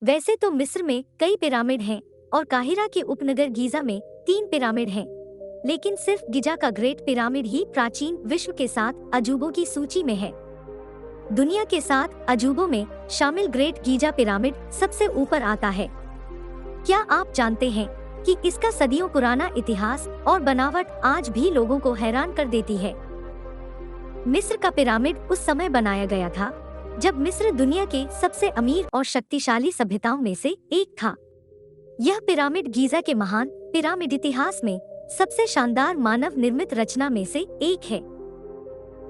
वैसे तो मिस्र में कई पिरामिड हैं और काहिरा के उपनगर गीजा में 3 पिरामिड हैं, लेकिन सिर्फ गिजा का ग्रेट पिरामिड ही प्राचीन विश्व के 7 अजूबों की सूची में है। दुनिया के 7 अजूबों में शामिल ग्रेट गीजा पिरामिड सबसे ऊपर आता है। क्या आप जानते हैं कि इसका सदियों पुराना इतिहास और बनावट आज भी लोगों को हैरान कर देती है। मिस्र का पिरामिड उस समय बनाया गया था जब मिस्र दुनिया के सबसे अमीर और शक्तिशाली सभ्यताओं में से एक था। यह पिरामिड गीजा के महान पिरामिड इतिहास में सबसे शानदार मानव निर्मित रचना में से एक है।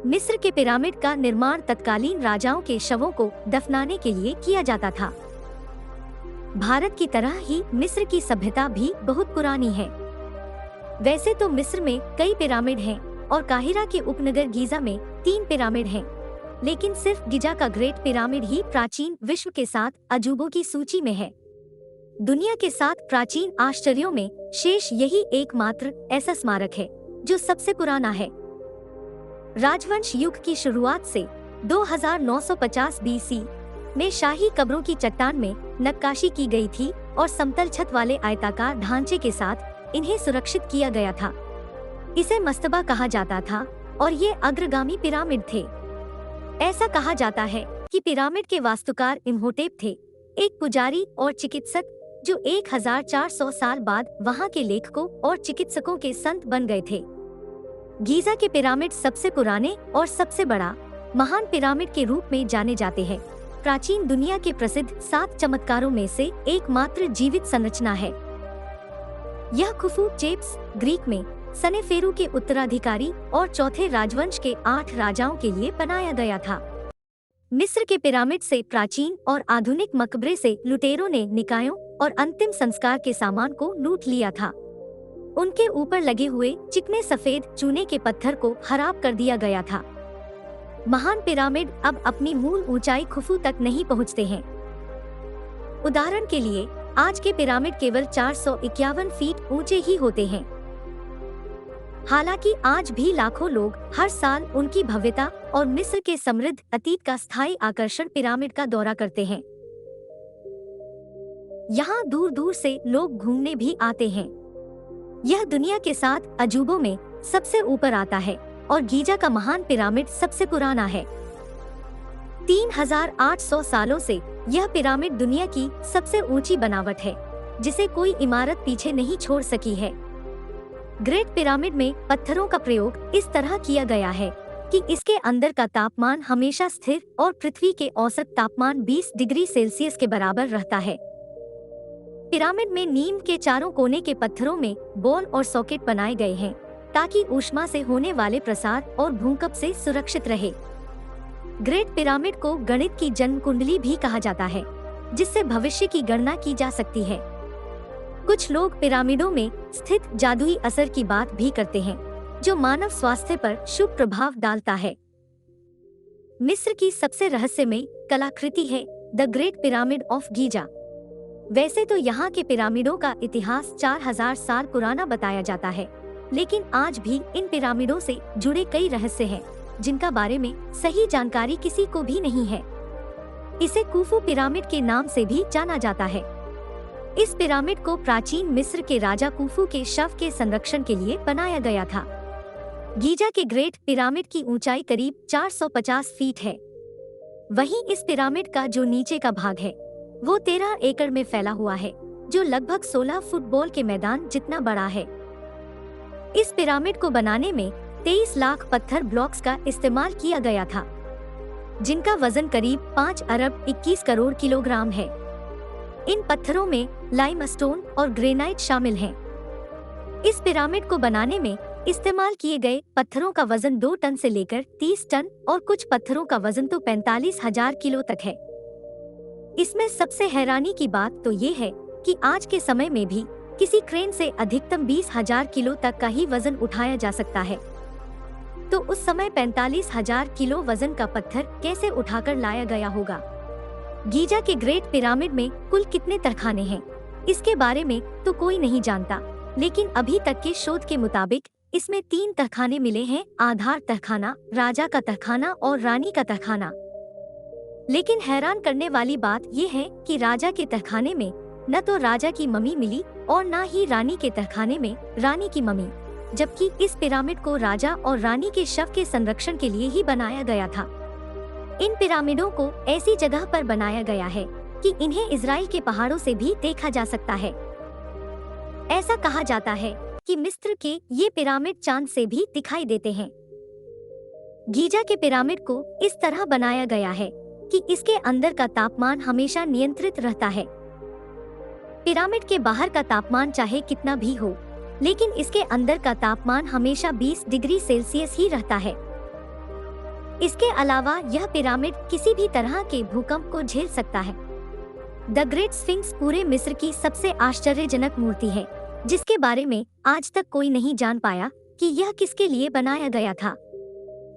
मिस्र के पिरामिड का निर्माण तत्कालीन राजाओं के शवों को दफनाने के लिए किया जाता था। भारत की तरह ही मिस्र की सभ्यता भी बहुत पुरानी है। वैसे तो मिस्र में कई पिरामिड हैं और काहिरा के उपनगर गीजा में 3 पिरामिड हैं, लेकिन सिर्फ गिजा का ग्रेट पिरामिड ही प्राचीन विश्व के 7 अजूबों की सूची में है। दुनिया के 7 प्राचीन आश्चर्यों में शेष यही एकमात्र ऐसा स्मारक है जो सबसे पुराना है। राजवंश युग की शुरुआत से 2950 बीसी में शाही कब्रों की चट्टान में नक्काशी की गई थी और समतल छत वाले आयताकार ढांचे के साथ इन्हें सुरक्षित किया गया था। इसे मस्तबा कहा जाता था और ये अग्रगामी पिरामिड थे। ऐसा कहा जाता है कि पिरामिड के वास्तुकार इम्होटेप थे, एक पुजारी और चिकित्सक जो 1400 साल बाद वहां के लेखकों और चिकित्सकों के संत बन गए थे। गीजा के पिरामिड सबसे पुराने और सबसे बड़ा महान पिरामिड के रूप में जाने जाते हैं। प्राचीन दुनिया के प्रसिद्ध 7 चमत्कारों में से एकमात्र जीवित संरचना है। यह खुफू चेप्स ग्रीक में सनेफेरू के उत्तराधिकारी और चौथे राजवंश के 8 राजाओं के लिए बनाया गया था। मिस्र के पिरामिड से प्राचीन और आधुनिक मकबरे से लुटेरों ने निकायों और अंतिम संस्कार के सामान को लूट लिया था। उनके ऊपर लगे हुए चिकने सफेद चूने के पत्थर को खराब कर दिया गया था। महान पिरामिड अब अपनी मूल ऊंचाई खुफू तक नहीं पहुंचते हैं। उदाहरण के लिए आज के पिरामिड केवल 451 फीट ऊंचे ही होते हैं। हालांकि आज भी लाखों लोग हर साल उनकी भव्यता और मिस्र के समृद्ध अतीत का स्थायी आकर्षण पिरामिड का दौरा करते हैं। यहाँ दूर दूर से लोग घूमने भी आते हैं। यह दुनिया के 7 अजूबों में सबसे ऊपर आता है और गीजा का महान पिरामिड सबसे पुराना है। 3800 सालों से यह पिरामिड दुनिया की सबसे ऊंची बनावट है, जिसे कोई इमारत पीछे नहीं छोड़ सकी है। ग्रेट पिरामिड में पत्थरों का प्रयोग इस तरह किया गया है कि इसके अंदर का तापमान हमेशा स्थिर और पृथ्वी के औसत तापमान 20 डिग्री सेल्सियस के बराबर रहता है। पिरामिड में नीम के चारों कोने के पत्थरों में बॉल और सॉकेट बनाए गए हैं ताकि ऊष्मा से होने वाले प्रसार और भूकंप से सुरक्षित रहे। ग्रेट पिरामिड को गणित की जन्म कुंडली भी कहा जाता है, जिससे भविष्य की गणना की जा सकती है। कुछ लोग पिरामिडों में स्थित जादुई असर की बात भी करते हैं, जो मानव स्वास्थ्य पर शुभ प्रभाव डालता है। मिस्र की सबसे रहस्यमयी कलाकृति है the great pyramid of Giza. वैसे तो यहाँ के पिरामिडों का इतिहास 4000 साल पुराना बताया जाता है, लेकिन आज भी इन पिरामिडों से जुड़े कई रहस्य हैं, जिनका बारे में सही जानकारी किसी को भी नहीं है। इसे कुफू पिरामिड के नाम से भी जाना जाता है। इस पिरामिड को प्राचीन मिस्र के राजा कुफू के शव के संरक्षण के लिए बनाया गया था। गीजा के ग्रेट पिरामिड की ऊंचाई करीब 450 फीट है। वहीं इस पिरामिड का जो नीचे का भाग है वो 13 एकड़ में फैला हुआ है, जो लगभग 16 फुटबॉल के मैदान जितना बड़ा है। इस पिरामिड को बनाने में 23 लाख पत्थर ब्लॉक्स का इस्तेमाल किया गया था, जिनका वजन करीब 5 अरब 21 करोड़ किलोग्राम है। इन पत्थरों में लाइमस्टोन और ग्रेनाइट शामिल हैं। इस पिरामिड को बनाने में इस्तेमाल किए गए पत्थरों का वजन 2 टन से लेकर 30 टन और कुछ पत्थरों का वजन तो 45,000 किलो तक है। इसमें सबसे हैरानी की बात तो ये है कि आज के समय में भी किसी क्रेन से अधिकतम 20,000 किलो तक का ही वजन उठाया जा सकता है। तो उस समय 45,000 किलो वजन का पत्थर कैसे उठाकर लाया गया होगा? गीजा के ग्रेट पिरामिड में कुल कितने तहखाने हैं, इसके बारे में तो कोई नहीं जानता, लेकिन अभी तक के शोध के मुताबिक इसमें 3 तहखाने मिले हैं: आधार तहखाना, राजा का तहखाना और रानी का तहखाना। लेकिन हैरान करने वाली बात ये है कि राजा के तहखाने में न तो राजा की मम्मी मिली और न ही रानी के तहखाने में रानी की मम्मी, जबकि इस पिरामिड को राजा और रानी के शव के संरक्षण के लिए ही बनाया गया था। इन पिरामिडों को ऐसी जगह पर बनाया गया है कि इन्हें इजराइल के पहाड़ों से भी देखा जा सकता है। ऐसा कहा जाता है कि मिस्र के ये पिरामिड चांद से भी दिखाई देते हैं। गीजा के पिरामिड को इस तरह बनाया गया है कि इसके अंदर का तापमान हमेशा नियंत्रित रहता है। पिरामिड के बाहर का तापमान चाहे कितना भी हो, लेकिन इसके अंदर का तापमान हमेशा 20 डिग्री सेल्सियस ही रहता है। इसके अलावा यह पिरामिड किसी भी तरह के भूकंप को झेल सकता है। द ग्रेट स्फिंक्स पूरे मिस्र की सबसे आश्चर्यजनक मूर्ति है, जिसके बारे में आज तक कोई नहीं जान पाया कि यह किसके लिए बनाया गया था।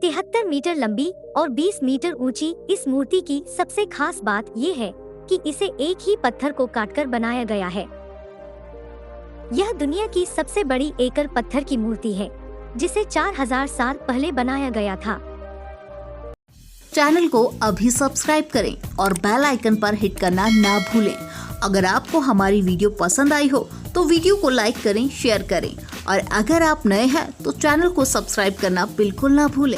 73 मीटर लंबी और 20 मीटर ऊंची इस मूर्ति की सबसे खास बात यह है कि इसे एक ही पत्थर को काटकर बनाया गया है। यह दुनिया की सबसे बड़ी एकल पत्थर की मूर्ति है, जिसे 4000 साल पहले बनाया गया था। चैनल को अभी सब्सक्राइब करें और बेल आइकन पर हिट करना ना भूलें। अगर आपको हमारी वीडियो पसंद आई हो तो वीडियो को लाइक करें, शेयर करें और अगर आप नए हैं तो चैनल को सब्सक्राइब करना बिल्कुल ना भूलें।